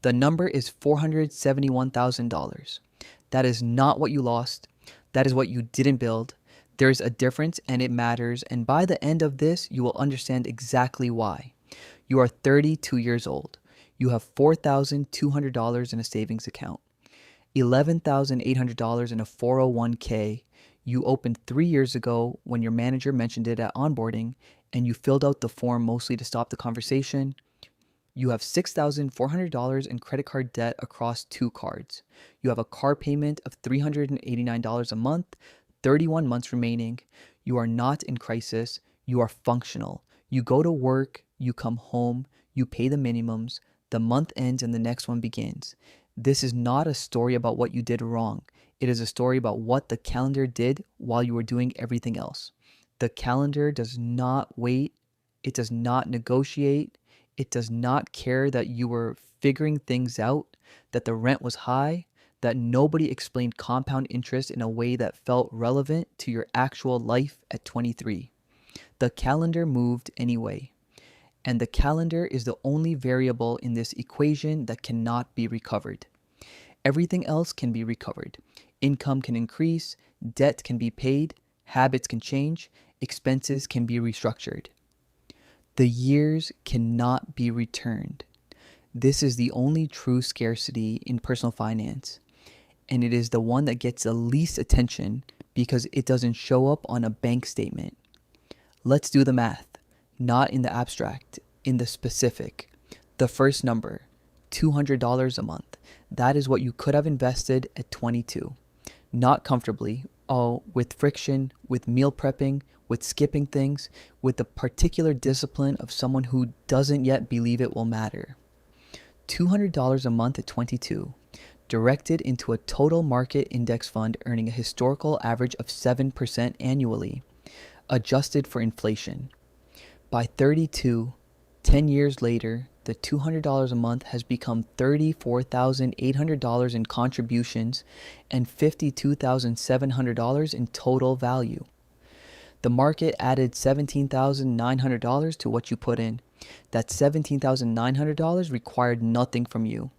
The number is $471,000. That is not what you lost. That is what you didn't build. There's a difference and it matters. And by the end of this, you will understand exactly why. You are 32 years old. You have $4,200 in a savings account, $11,800 in a 401k. You opened 3 years ago when your manager mentioned it at onboarding, and you filled out the form mostly to stop the conversation. You have $6,400 in credit card debt across 2 cards. You have a car payment of $389 a month, 31 months remaining. You are not in crisis. You are functional. You go to work, you come home, you pay the minimums, the month ends and the next one begins. This is not a story about what you did wrong. It is a story about what the calendar did while you were doing everything else. The calendar does not wait. It does not negotiate. It does not care that you were figuring things out, that the rent was high, that nobody explained compound interest in a way that felt relevant to your actual life at 23. The calendar moved anyway. And the calendar is the only variable in this equation that cannot be recovered. Everything else can be recovered. Income can increase, debt can be paid, habits can change, expenses can be restructured. The years cannot be returned. This is the only true scarcity in personal finance, and it is the one that gets the least attention because it doesn't show up on a bank statement. Let's do the math, not in the abstract, in the specific. The first number, $200 a month. That is what you could have invested at 22. Not comfortably, with friction, with meal prepping, with skipping things, with the particular discipline of someone who doesn't yet believe it will matter. $200 a month at 22, directed into a total market index fund earning a historical average of 7% annually, adjusted for inflation. By 32, 10 years later, the $200 a month has become $34,800 in contributions and $52,700 in total value. The market added $17,900 to what you put in. That $17,900 required nothing from you.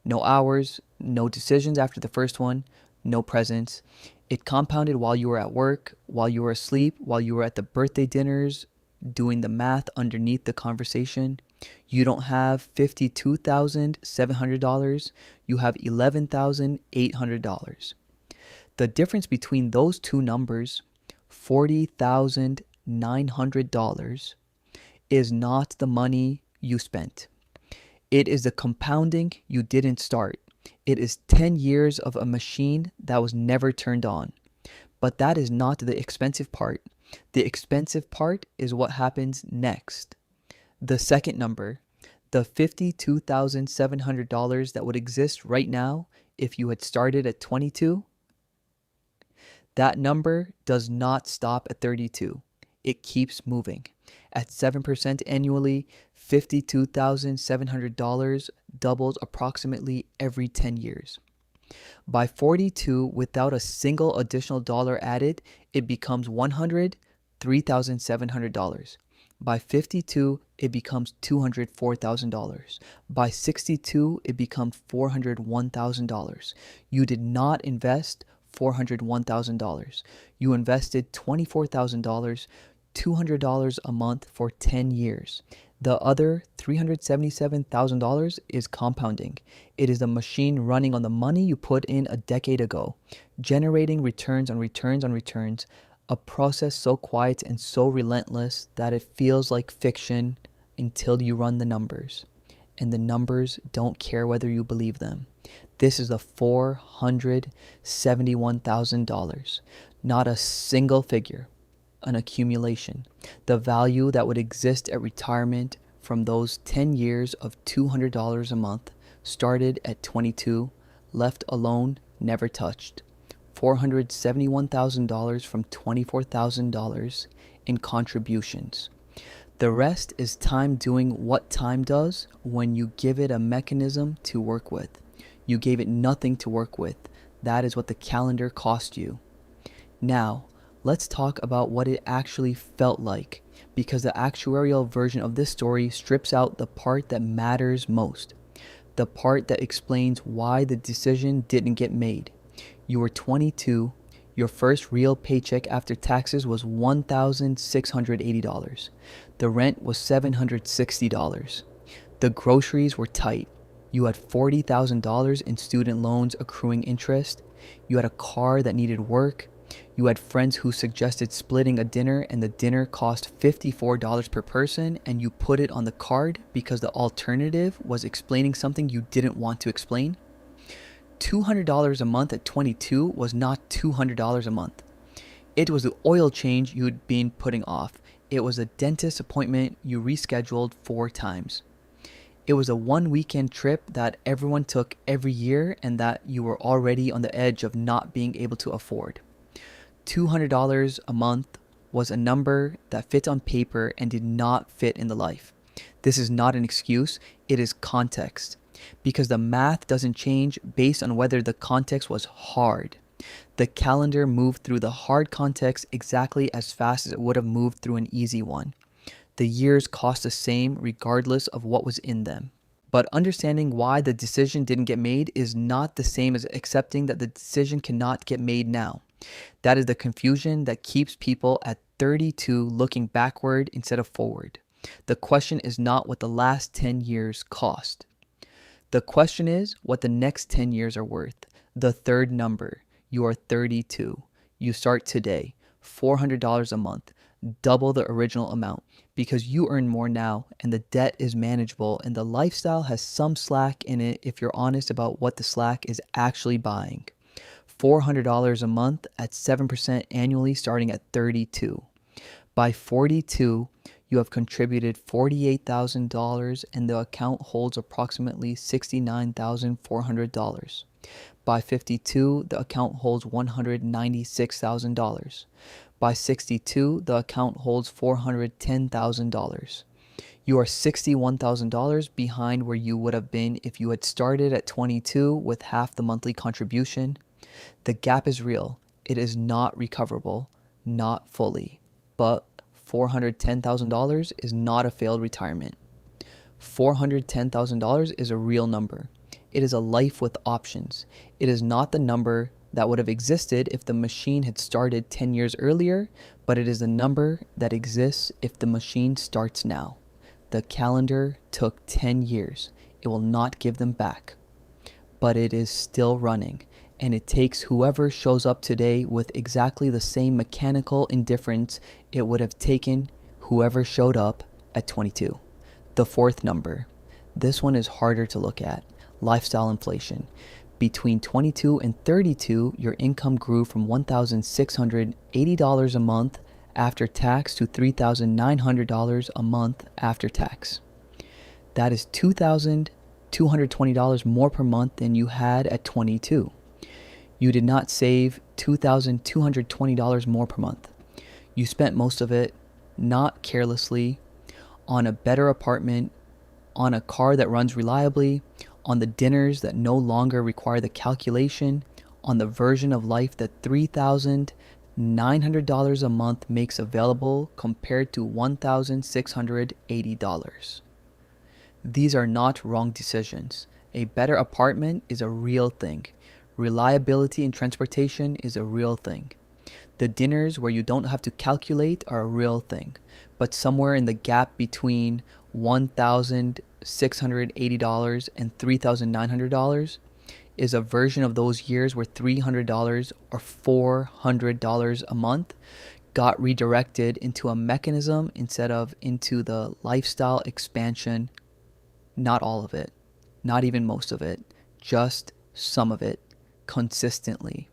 No hours, no decisions after the first one, no presents. It compounded while you were at work, while you were asleep, while you were at the birthday dinners, doing the math underneath the conversation. You don't have $52,700. You have $11,800. The difference between those two numbers, $40,900, is not the money you spent. It is the compounding you didn't start. It is 10 years of a machine that was never turned on. But that is not the expensive part. The expensive part is what happens next. The second number, the $52,700 that would exist right now if you had started at 22, that number does not stop at 32. It keeps moving. At 7% annually, $52,700 doubles approximately every 10 years. By 42, without a single additional dollar added, it becomes $103,700. By 52, it becomes $204,000. By 62, it becomes $401,000. You did not invest $401,000. You invested $24,000, $200 a month for 10 years. The other $377,000 is compounding. It is the machine running on the money you put in a decade ago, generating returns on returns on returns, a process so quiet and so relentless that it feels like fiction until you run the numbers. And the numbers don't care whether you believe them. This is the $471,000, not a single figure, an accumulation. The value that would exist at retirement from those 10 years of $200 a month, started at 22, left alone, never touched. $471,000 from $24,000 in contributions. The rest is time doing what time does when you give it a mechanism to work with. You gave it nothing to work with. That is what the calendar cost you. Now, let's talk about what it actually felt like, because the actuarial version of this story strips out the part that matters most. the part that explains why the decision didn't get made. You were 22. Your first real paycheck after taxes was $1,680. The rent was $760. The groceries were tight. You had $40,000 in student loans accruing interest. You had a car that needed work. You had friends who suggested splitting a dinner, and the dinner cost $54 per person, and you put it on the card because the alternative was explaining something you didn't want to explain. $200 a month at 22 was not $200 a month. It was the oil change you'd been putting off. It was a dentist appointment you rescheduled 4 times. It was a one weekend trip that everyone took every year and that you were already on the edge of not being able to afford. $200 a month was a number that fit on paper and did not fit in the life. This is not an excuse, it is context. Because the math doesn't change based on whether the context was hard. The calendar moved through the hard context exactly as fast as it would have moved through an easy one. The years cost the same regardless of what was in them. But understanding why the decision didn't get made is not the same as accepting that the decision cannot get made now. That is the confusion that keeps people at 32 looking backward instead of forward. The question is not what the last 10 years cost. The question is what the next 10 years are worth. The third number. You are 32. You start today. $400 a month. Double the original amount because you earn more now and the debt is manageable and the lifestyle has some slack in it if you're honest about what the slack is actually buying. $400 a month at 7% annually starting at 32. By 42, you have contributed $48,000 and the account holds approximately $69,400. By 52, the account holds $196,000. By 62, the account holds $410,000. You are $61,000 behind where you would have been if you had started at 22 with half the monthly contribution. The gap is real. It is not recoverable, not fully, but $410,000 is not a failed retirement. $410,000 is a real number. It is a life with options. It is not the number that would have existed if the machine had started 10 years earlier, but it is the number that exists if the machine starts now. The calendar took 10 years. It will not give them back. But it is still running, and it takes whoever shows up today with exactly the same mechanical indifference it would have taken whoever showed up at 22. The fourth number. This one is harder to look at. Lifestyle inflation. Between 22 and 32, your income grew from $1,680 a month after tax to $3,900 a month after tax. That is $2,220 more per month than you had at 22. You did not save $2,220 more per month. You spent most of it, not carelessly, on a better apartment, on a car that runs reliably, on the dinners that no longer require the calculation, on the version of life that $3,900 a month makes available compared to $1,680. These are not wrong decisions. A better apartment is a real thing. Reliability in transportation is a real thing. The dinners where you don't have to calculate are a real thing. But somewhere in the gap between $1,680 and $3,900 is a version of those years where $300 or $400 a month got redirected into a mechanism instead of into the lifestyle expansion. Not all of it, not even most of it, just some of it, consistently.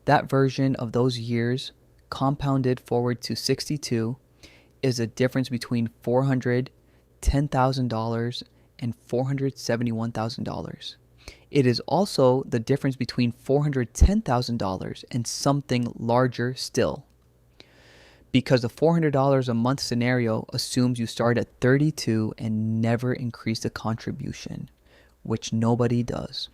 That version of those years, compounded forward to 62, is a difference between $410,000 and $471,000. It is also the difference between $410,000 and something larger still. Because the $400 a month scenario assumes you start at 32 and never increase the contribution, which nobody does.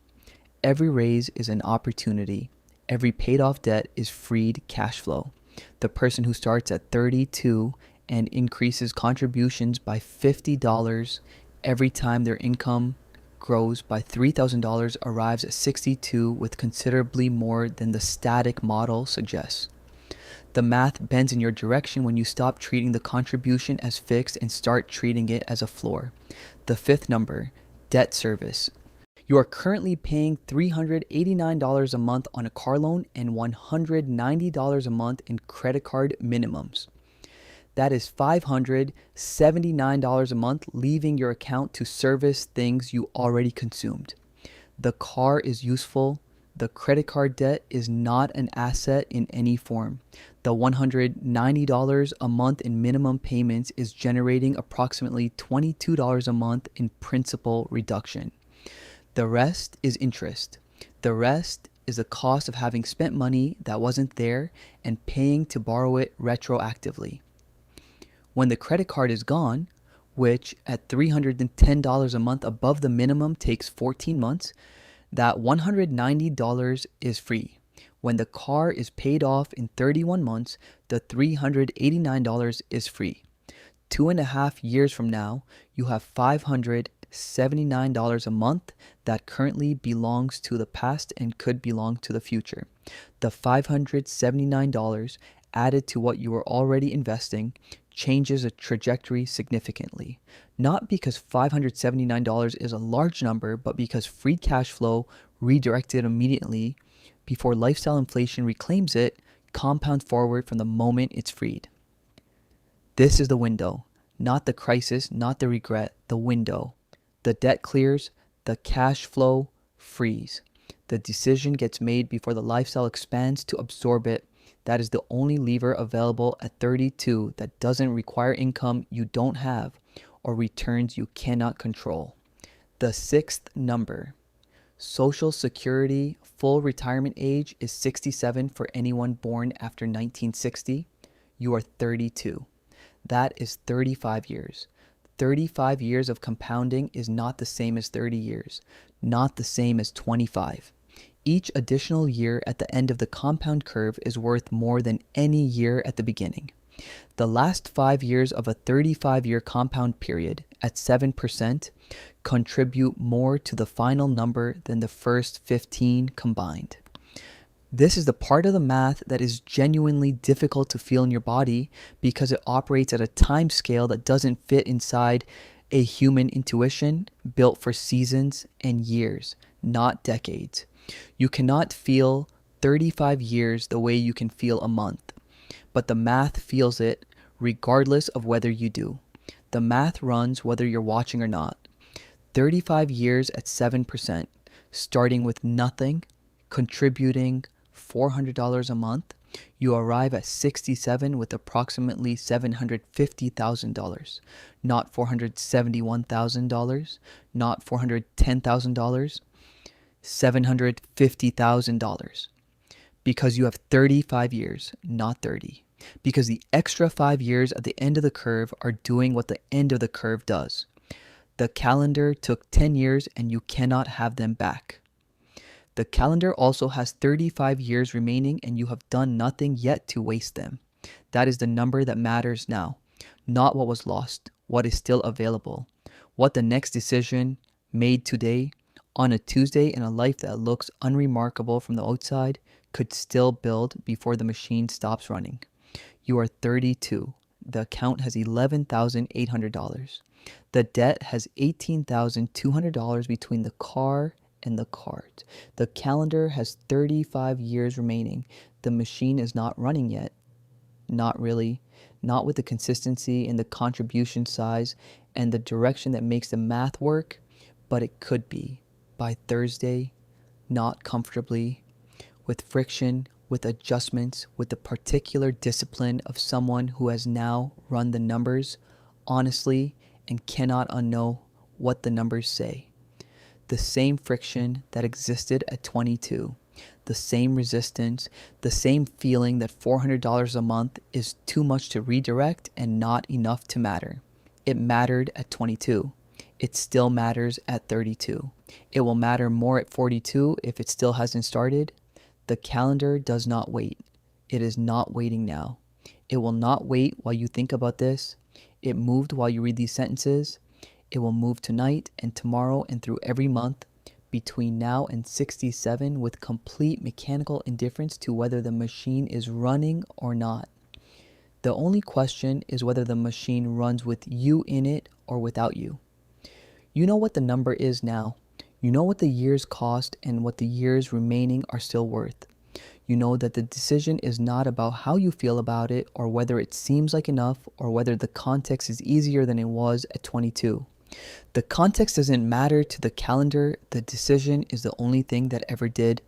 Every raise is an opportunity. Every paid off debt is freed cash flow. The person who starts at 32 and increases contributions by $50 every time their income grows by $3,000 arrives at 62 with considerably more than the static model suggests. The math bends in your direction when you stop treating the contribution as fixed and start treating it as a floor. The fifth number, debt service. You are currently paying $389 a month on a car loan and $190 a month in credit card minimums. That is $579 a month leaving your account to service things you already consumed. The car is useful. The credit card debt is not an asset in any form. The $190 a month in minimum payments is generating approximately $22 a month in principal reduction. The rest is interest. The rest is the cost of having spent money that wasn't there and paying to borrow it retroactively. When the credit card is gone, which at $310 a month above the minimum takes 14 months, that $190 is free. When the car is paid off in 31 months, the $389 is free. 2.5 years from now, you have $579 a month that currently belongs to the past and could belong to the future. The $579 added to what you were already investing changes the trajectory significantly. Not because $579 is a large number, but because free cash flow redirected immediately before lifestyle inflation reclaims it compounds forward from the moment it's freed. This is the window, not the crisis, not the regret, the window. The debt clears, the cash flow frees. The decision gets made before the lifestyle expands to absorb it. That is the only lever available at 32 that doesn't require income you don't have or returns you cannot control. The sixth number. Social Security full retirement age is 67 for anyone born after 1960. You are 32. That is 35 years. 35 years of compounding is not the same as 30 years, not the same as 25. Each additional year at the end of the compound curve is worth more than any year at the beginning. The last 5 years of a 35-year compound period at 7% contribute more to the final number than the first 15 combined. This is the part of the math that is genuinely difficult to feel in your body because it operates at a time scale that doesn't fit inside a human intuition built for seasons and years, not decades. You cannot feel 35 years the way you can feel a month, but the math feels it regardless of whether you do. The math runs whether you're watching or not. 35 years at 7%, starting with nothing, contributing $400 a month, you arrive at 67 with approximately $750,000, not $471,000, not $410,000, $750,000. Because you have 35 years, not 30. Because the extra 5 years at the end of the curve are doing what the end of the curve does. The calendar took 10 years and you cannot have them back. The calendar also has 35 years remaining and you have done nothing yet to waste them. That is the number that matters now, not what was lost, what is still available, what the next decision made today on a Tuesday in a life that looks unremarkable from the outside could still build before the machine stops running. You are 32. The account has $11,800. The debt has $18,200 between the car and the card. The calendar has 35 years remaining. The machine is not running yet. Not really. Not with the consistency and the contribution size and the direction that makes the math work, but it could be by Thursday, not comfortably, with friction, with adjustments, with the particular discipline of someone who has now run the numbers honestly and cannot unknow what the numbers say. The same friction that existed at 22, the same resistance, the same feeling that $400 a month is too much to redirect and not enough to matter. It mattered at 22. It still matters at 32. It will matter more at 42 if it still hasn't started. The calendar does not wait. It is not waiting now. It will not wait while you think about this. It moved while you read these sentences. It will move tonight and tomorrow and through every month between now and 67 with complete mechanical indifference to whether the machine is running or not. The only question is whether the machine runs with you in it or without you. You know what the number is now. You know what the years cost and what the years remaining are still worth. You know that the decision is not about how you feel about it or whether it seems like enough or whether the context is easier than it was at 22. The context doesn't matter to the calendar. The decision is the only thing that ever did.